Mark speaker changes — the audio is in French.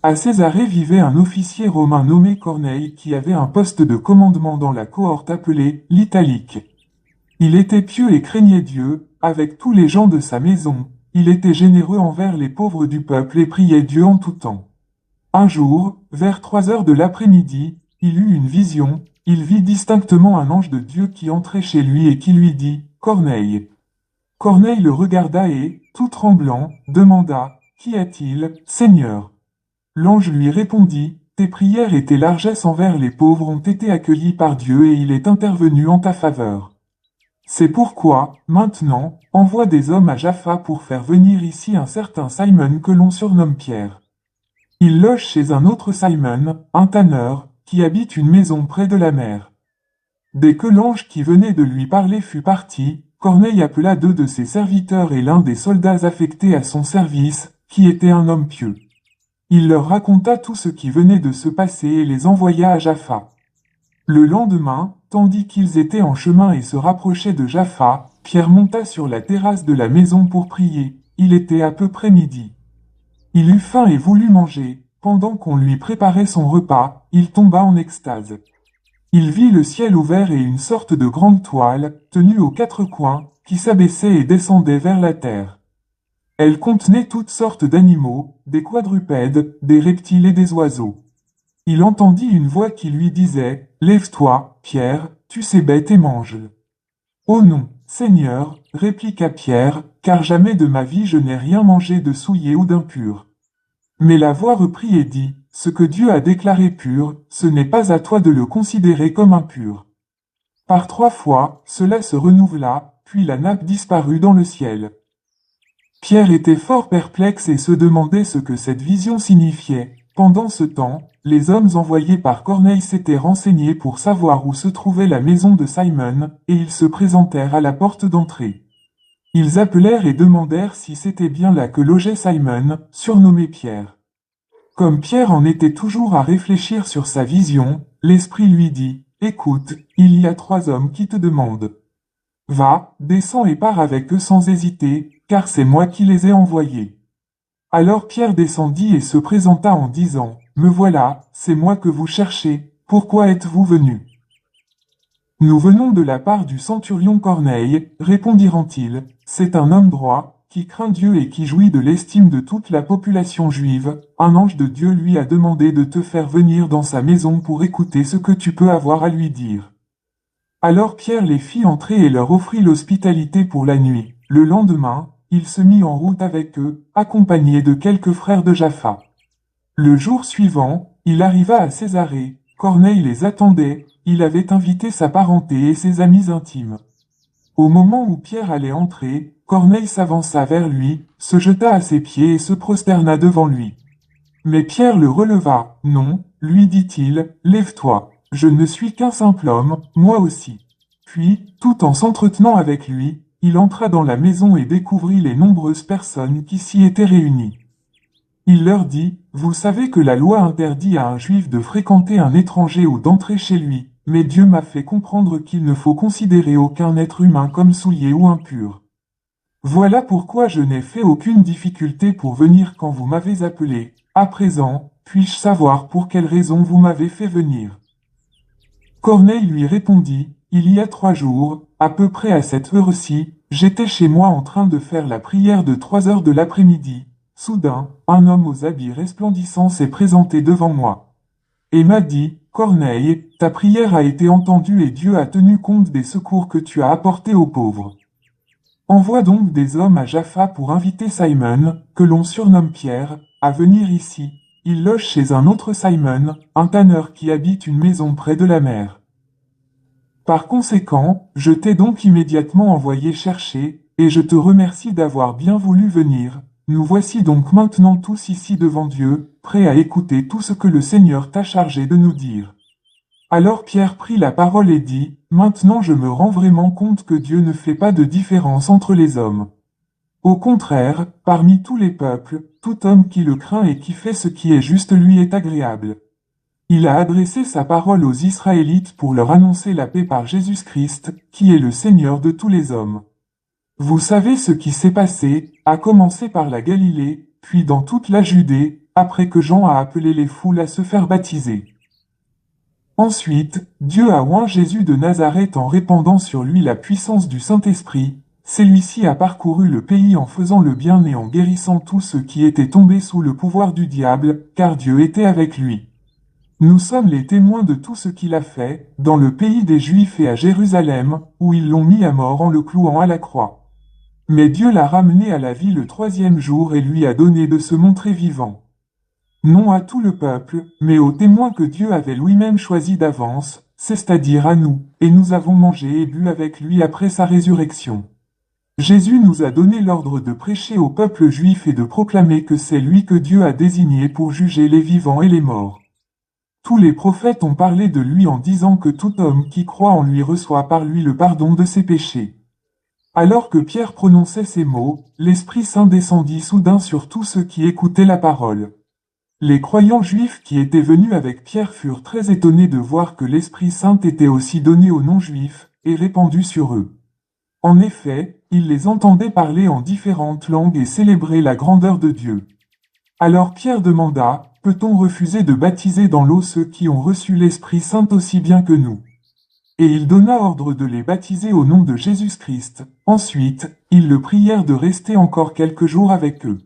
Speaker 1: À Césarée vivait un officier romain nommé Corneille qui avait un poste de commandement dans la cohorte appelée l'Italique. Il était pieux et craignait Dieu, avec tous les gens de sa maison. Il était généreux envers les pauvres du peuple et priait Dieu en tout temps. Un jour, vers 3 heures de l'après-midi, il eut une vision. Il vit distinctement un ange de Dieu qui entrait chez lui et qui lui dit « Corneille ». Corneille le regarda et, tout tremblant, demanda « Qu'y a-t-il, Seigneur ?» L'ange lui répondit « Tes prières et tes largesses envers les pauvres ont été accueillies par Dieu et il est intervenu en ta faveur. C'est pourquoi, maintenant, envoie des hommes à Jaffa pour faire venir ici un certain Simon que l'on surnomme Pierre. Il loge chez un autre Simon, un tanneur, qui habite une maison près de la mer. » Dès que l'ange qui venait de lui parler fut parti, Corneille appela 2 de ses serviteurs et l'un des soldats affectés à son service, qui était un homme pieux. Il leur raconta tout ce qui venait de se passer et les envoya à Jaffa. Le lendemain, tandis qu'ils étaient en chemin et se rapprochaient de Jaffa, Pierre monta sur la terrasse de la maison pour prier. Il était à peu près midi. Il eut faim et voulut manger. Pendant qu'on lui préparait son repas, il tomba en extase. Il vit le ciel ouvert et une sorte de grande toile, tenue aux 4 coins, qui s'abaissait et descendait vers la terre. Elle contenait toutes sortes d'animaux, des quadrupèdes, des reptiles et des oiseaux. Il entendit une voix qui lui disait « Lève-toi, Pierre, tu sais bête et mange. » « Oh non, Seigneur, répliqua Pierre, car jamais de ma vie je n'ai rien mangé de souillé ou d'impur. Mais la voix reprit et dit « Ce que Dieu a déclaré pur, ce n'est pas à toi de le considérer comme impur. » Par 3 fois, cela se renouvela, puis la nappe disparut dans le ciel. Pierre était fort perplexe et se demandait ce que cette vision signifiait. Pendant ce temps, les hommes envoyés par Corneille s'étaient renseignés pour savoir où se trouvait la maison de Simon, et ils se présentèrent à la porte d'entrée. Ils appelèrent et demandèrent si c'était bien là que logeait Simon, surnommé Pierre. Comme Pierre en était toujours à réfléchir sur sa vision, l'Esprit lui dit « Écoute, il y a 3 hommes qui te demandent. Va, descends et pars avec eux sans hésiter, car c'est moi qui les ai envoyés. » Alors Pierre descendit et se présenta en disant « Me voilà, c'est moi que vous cherchez, pourquoi êtes-vous venus ?»« Nous venons de la part du centurion Corneille, répondirent-ils, c'est un homme droit, qui craint Dieu et qui jouit de l'estime de toute la population juive. Un ange de Dieu lui a demandé de te faire venir dans sa maison pour écouter ce que tu peux avoir à lui dire. » Alors Pierre les fit entrer et leur offrit l'hospitalité pour la nuit. Le lendemain, il se mit en route avec eux, accompagné de quelques frères de Jaffa. Le jour suivant, il arriva à Césarée. Corneille les attendait, il avait invité sa parenté et ses amis intimes. Au moment où Pierre allait entrer, Corneille s'avança vers lui, se jeta à ses pieds et se prosterna devant lui. Mais Pierre le releva. « Non, lui dit-il, lève-toi, je ne suis qu'un simple homme, moi aussi. » Puis, tout en s'entretenant avec lui, il entra dans la maison et découvrit les nombreuses personnes qui s'y étaient réunies. Il leur dit, « Vous savez que la loi interdit à un juif de fréquenter un étranger ou d'entrer chez lui, mais Dieu m'a fait comprendre qu'il ne faut considérer aucun être humain comme souillé ou impur. Voilà pourquoi je n'ai fait aucune difficulté pour venir quand vous m'avez appelé. À présent, puis-je savoir pour quelle raison vous m'avez fait venir ?» Corneille lui répondit, « Il y a 3 jours, à peu près à cette heure-ci, j'étais chez moi en train de faire la prière de 3 heures de l'après-midi. Soudain, un homme aux habits resplendissants s'est présenté devant moi. Et m'a dit, « Corneille, ta prière a été entendue et Dieu a tenu compte des secours que tu as apportés aux pauvres. Envoie donc des hommes à Jaffa pour inviter Simon, que l'on surnomme Pierre, à venir ici. Il loge chez un autre Simon, un tanneur qui habite une maison près de la mer. Par conséquent, je t'ai donc immédiatement envoyé chercher, et je te remercie d'avoir bien voulu venir. Nous voici donc maintenant tous ici devant Dieu, prêts à écouter tout ce que le Seigneur t'a chargé de nous dire. » Alors Pierre prit la parole et dit, « Maintenant je me rends vraiment compte que Dieu ne fait pas de différence entre les hommes. Au contraire, parmi tous les peuples, tout homme qui le craint et qui fait ce qui est juste lui est agréable. Il a adressé sa parole aux Israélites pour leur annoncer la paix par Jésus-Christ, qui est le Seigneur de tous les hommes. Vous savez ce qui s'est passé, à commencer par la Galilée, puis dans toute la Judée, après que Jean a appelé les foules à se faire baptiser. Ensuite, Dieu a oint Jésus de Nazareth en répandant sur lui la puissance du Saint-Esprit. Celui-ci a parcouru le pays en faisant le bien et en guérissant tous ceux qui étaient tombés sous le pouvoir du diable, car Dieu était avec lui. Nous sommes les témoins de tout ce qu'il a fait, dans le pays des Juifs et à Jérusalem, où ils l'ont mis à mort en le clouant à la croix. Mais Dieu l'a ramené à la vie le troisième jour et lui a donné de se montrer vivant. Non à tout le peuple, mais aux témoins que Dieu avait lui-même choisis d'avance, c'est-à-dire à nous, et nous avons mangé et bu avec lui après sa résurrection. Jésus nous a donné l'ordre de prêcher au peuple juif et de proclamer que c'est lui que Dieu a désigné pour juger les vivants et les morts. Tous les prophètes ont parlé de lui en disant que tout homme qui croit en lui reçoit par lui le pardon de ses péchés. Alors que Pierre prononçait ces mots, l'Esprit Saint descendit soudain sur tous ceux qui écoutaient la parole. Les croyants juifs qui étaient venus avec Pierre furent très étonnés de voir que l'Esprit Saint était aussi donné aux non-juifs, et répandu sur eux. En effet, ils les entendaient parler en différentes langues et célébrer la grandeur de Dieu. Alors Pierre demanda, « Peut-on refuser de baptiser dans l'eau ceux qui ont reçu l'Esprit Saint aussi bien que nous ?» Et il donna ordre de les baptiser au nom de Jésus-Christ. Ensuite, ils le prièrent de rester encore quelques jours avec eux.